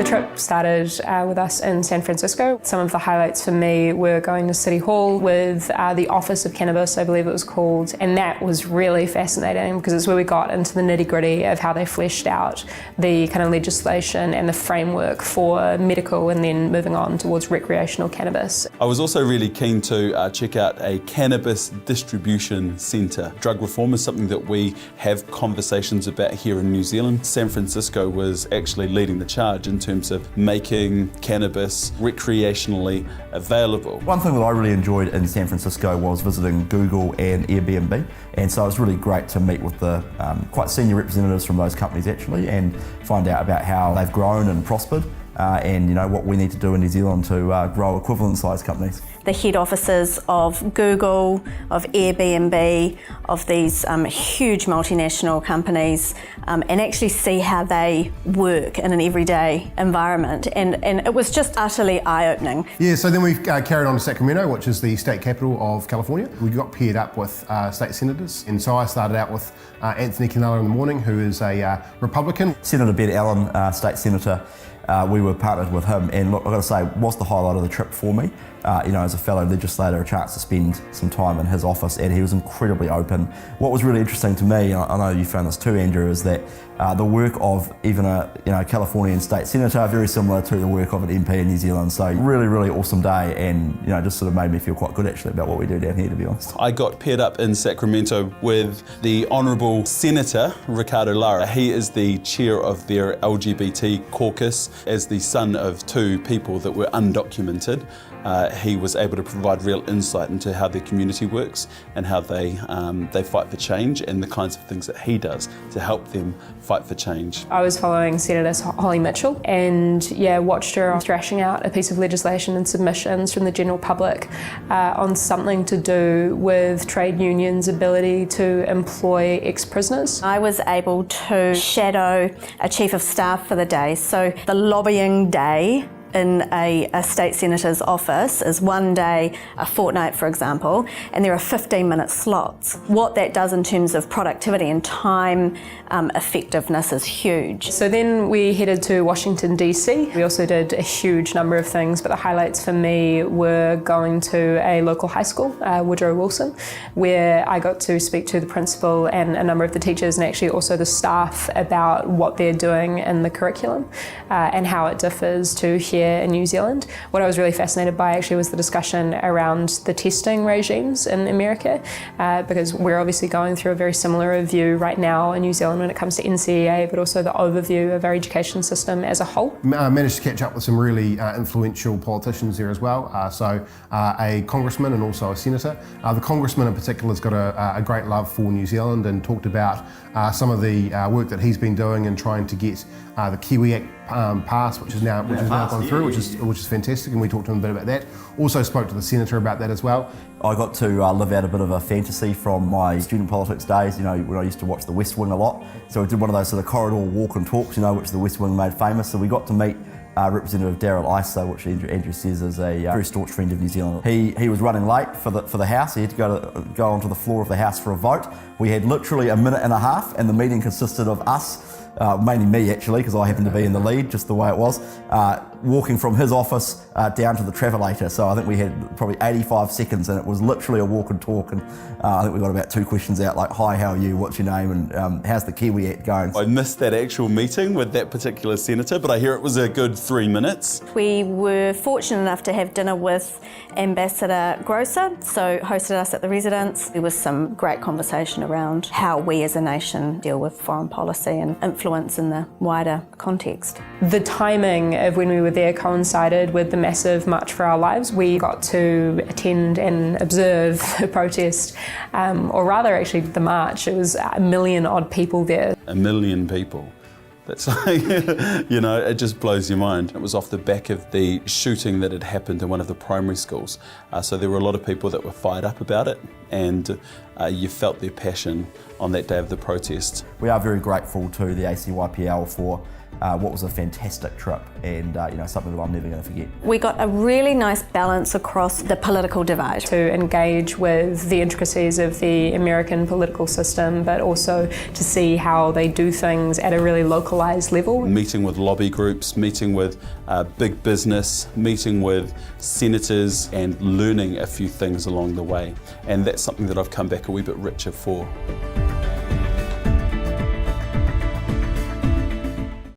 trip started with us in San Francisco. Some of the highlights for me were going to City Hall with the Office of Cannabis, I believe it was called, and that was really fascinating because it's where we got into the nitty-gritty of how they fleshed out the kind of legislation and the framework for medical and then moving on towards recreational cannabis. I was also really keen to check out a cannabis distribution centre. Drug reform is something that we have conversations about here in New Zealand. San Francisco was actually leading the charge in terms of making cannabis recreationally available. One thing that I really enjoyed in San Francisco was visiting Google and Airbnb, and so it was really great to meet with the quite senior representatives from those companies actually and find out about how they've grown and prospered and what we need to do in New Zealand to grow equivalent sized companies. The head offices of Google, of Airbnb, of these huge multinational companies, and actually see how they work in an everyday environment. And it was just utterly eye-opening. Yeah, so then we carried on to Sacramento, which is the state capital of California. We got paired up with state senators. And so I started out with Anthony Canella in the morning, who is a Republican. Senator Ben Allen, state senator, we were partnered with him, and look, I've got to say, was the highlight of the trip for me. As a fellow legislator, a chance to spend some time in his office, and he was incredibly open. What was really interesting to me, and I know you found this too, Andrew, is that the work of even a Californian state senator, very similar to the work of an MP in New Zealand. So really, really awesome day, and just sort of made me feel quite good actually about what we do down here, to be honest. I got paired up in Sacramento with the Honourable Senator Ricardo Lara. He is the chair of their LGBT caucus. As the son of two people that were undocumented, he was able to provide real insight into how their community works and how they fight for change and the kinds of things that he does to help them fight for change. I was following Senator Holly Mitchell and watched her thrashing out a piece of legislation and submissions from the general public on something to do with trade unions' ability to employ ex-prisoners. I was able to shadow a chief of staff for the day, so the lobbying day in a state senator's office is one day a fortnight, for example, and there are 15-minute slots. What that does in terms of productivity and time effectiveness is huge. So then we headed to Washington, DC. We also did a huge number of things, but the highlights for me were going to a local high school, Woodrow Wilson, where I got to speak to the principal and a number of the teachers and actually also the staff about what they're doing in the curriculum and how it differs to here in New Zealand. What I was really fascinated by actually was the discussion around the testing regimes in America, because we're obviously going through a very similar review right now in New Zealand when it comes to NCEA, but also the overview of our education system as a whole. Managed to catch up with some really influential politicians there as well. So a congressman and also a senator. The congressman in particular has got a great love for New Zealand and talked about some of the work that he's been doing and trying to get the Kiwi Act passed, which has now gone through, which is fantastic, and we talked to him a bit about that. Also spoke to the senator about that as well. I got to live out a bit of a fantasy from my student politics days, when I used to watch The West Wing a lot. So we did one of those sort of corridor walk and talks, which The West Wing made famous. So we got to meet Representative Daryl Iso, which Andrew says is a very staunch friend of New Zealand. He was running late for the House. He had to go onto the floor of the House for a vote. We had literally a minute and a half, and the meeting consisted of us, mainly me actually, because I happened to be in the lead, just the way it was, walking from his office down to the travelator. So I think we had probably 85 seconds, and it was literally a walk and talk. And I think we got about 2 questions out, like, "Hi, how are you? What's your name? And how's the Kiwi Act going?" I missed that actual meeting with that particular senator, but I hear it was a good 3 minutes. We were fortunate enough to have dinner with Ambassador Grosser, so hosted us at the residence. There was some great conversation around how we as a nation deal with foreign policy and influence in the wider context. The timing of when we were there coincided with the massive March for Our Lives. We got to attend and observe the protest, or rather actually the march. It was 1 million odd people there. 1 million people. That's like, it just blows your mind. It was off the back of the shooting that had happened in one of the primary schools. So there were a lot of people that were fired up about it, and you felt their passion on that day of the protest. We are very grateful to the ACYPL for what was a fantastic trip, and something that I'm never going to forget. We got a really nice balance across the political divide. To engage with the intricacies of the American political system, but also to see how they do things at a really localised level. Meeting with lobby groups, meeting with big business, meeting with senators, and learning a few things along the way. And that's something that I've come back a wee bit richer for.